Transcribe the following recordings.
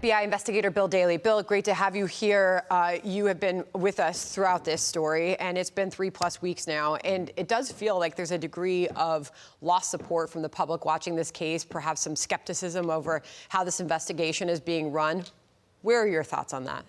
FBI investigator Bill Daly. Bill, great to have you here. You have been with us throughout this story, and it's been 3+ weeks now. And it does feel like there's a degree of lost support from the public watching this case, perhaps some skepticism over how this investigation is being run. Where are your thoughts on that?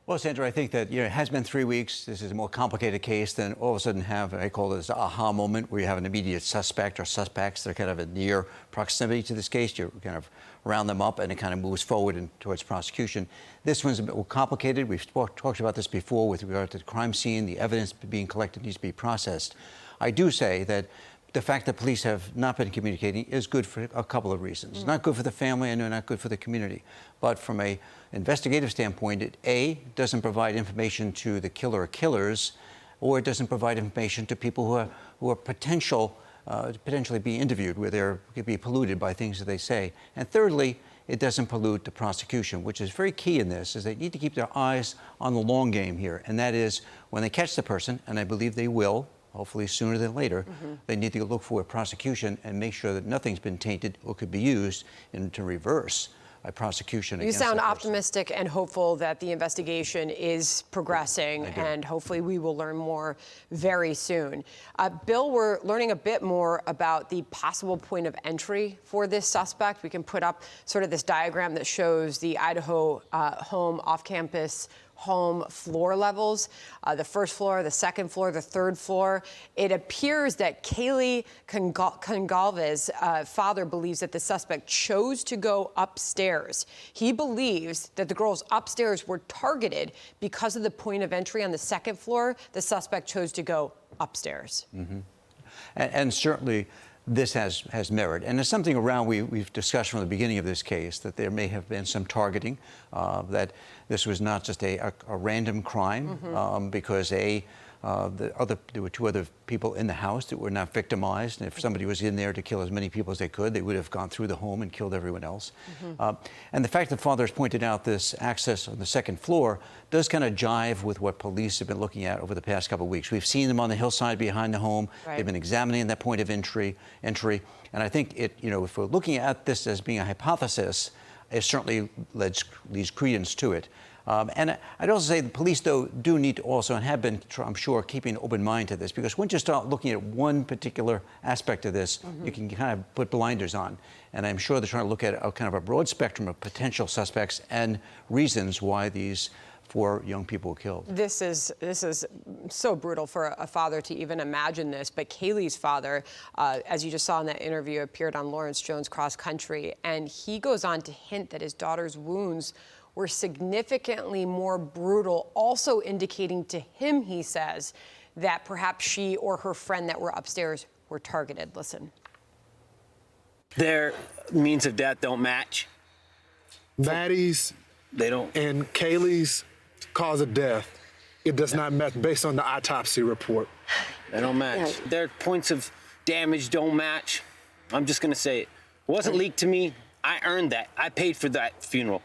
Well, Sandra, I think that it has been 3 weeks. This is a more complicated case than all of a sudden have, I call this aha moment, where you have an immediate suspect or suspects that are kind of in near proximity to this case. You kind of round them up and it kind of moves forward towards prosecution. This one's a bit more complicated. We've talked about this before with regard to the crime scene. The evidence being collected needs to be processed. I do say that the fact that police have not been communicating is good for a couple of reasons. It's not good for the family and not good for the community. But from an investigative standpoint, it A, doesn't provide information to the killer or killers, or it doesn't provide information to people who are potentially be interviewed, where they could be polluted by things that they say. And thirdly, it doesn't pollute the prosecution, which is very key in this, is they need to keep their eyes on the long game here. And that is, when they catch the person, and I believe they will, hopefully sooner than later, they need to look for a prosecution and make sure that nothing's been tainted or could be used to reverse a prosecution against that person. You sound optimistic and hopeful that the investigation is progressing, and hopefully we will learn more very soon. Bill, we're learning a bit more about the possible point of entry for this suspect. We can put up sort of this diagram that shows the Idaho home off-campus home floor levels, the first floor, the second floor, the third floor. It appears that Kaylee Congalva's father believes that the suspect chose to go upstairs. He believes that the girls upstairs were targeted because of the point of entry on the second floor. The suspect chose to go upstairs. And certainly, this has merit. And there's something around we've discussed from the beginning of this case, that there may have been some targeting, that this was not just a random crime, because there were 2 other people in the house that were not victimized. And if somebody was in there to kill as many people as they could, they would have gone through the home and killed everyone else. And the fact that Father has pointed out this access on the second floor does kind of jive with what police have been looking at over the past couple of weeks. We've seen them on the hillside behind the home. They've been examining that point of entry. And I think if we're looking at this as being a hypothesis, it certainly leads credence to it. And I'd also say the police, though, do need to also, and have been, I'm sure, keeping an open mind to this, because once you start looking at one particular aspect of this, you can kind of put blinders on. And I'm sure they're trying to look at kind of a broad spectrum of potential suspects and reasons why these 4 young people were killed. This is so brutal for a father to even imagine this. But Kaylee's father, as you just saw in that interview, appeared on Lawrence Jones Cross Country, and he goes on to hint that his daughter's wounds were significantly more brutal, also indicating to him, he says, that perhaps she or her friend that were upstairs were targeted. Listen. Their means of death don't match. Maddie's They don't. and Kaylee's cause of death, it does not match based on the autopsy report. They don't match. Their points of damage don't match. I'm just gonna say it. It wasn't leaked to me. I earned that. I paid for that funeral.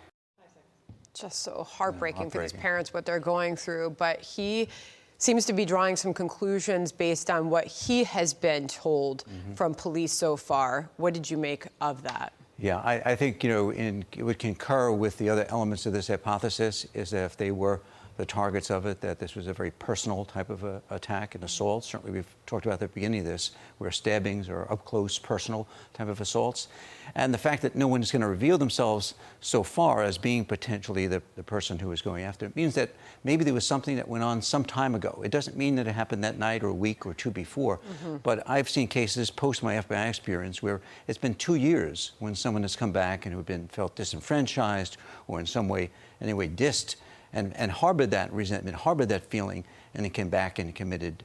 Just so heartbreaking for these parents, what they're going through. But he seems to be drawing some conclusions based on what he has been told from police so far. What did you make of that? Yeah, I think, it would concur with the other elements of this hypothesis, is that if they were the targets of it, that this was a very personal type of attack and assault. Certainly, we've talked about at the beginning of this, where stabbings are up-close, personal type of assaults. And the fact that no one is going to reveal themselves so far as being potentially the person who was going after it means that maybe there was something that went on some time ago. It doesn't mean that it happened that night or a week or 2 before. But I've seen cases post my FBI experience where it's been 2 years when someone has come back and who have been felt disenfranchised or in some way, anyway, dissed, and harbored that resentment, harbored that feeling, and then came back and committed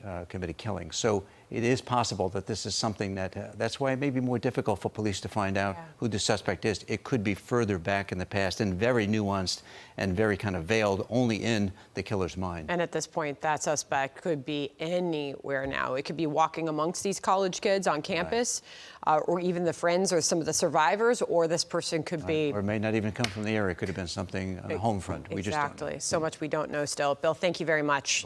killing. So it is possible that this is something that's why it may be more difficult for police to find out who the suspect is. It could be further back in the past and very nuanced and very kind of veiled only in the killer's mind. And at this point, that suspect could be anywhere now. It could be walking amongst these college kids on campus, or even the friends or some of the survivors, or this person could be... Or it may not even come from the area. It could have been something on the home front. We just don't know. So much we don't know still. Bill, thank you very much.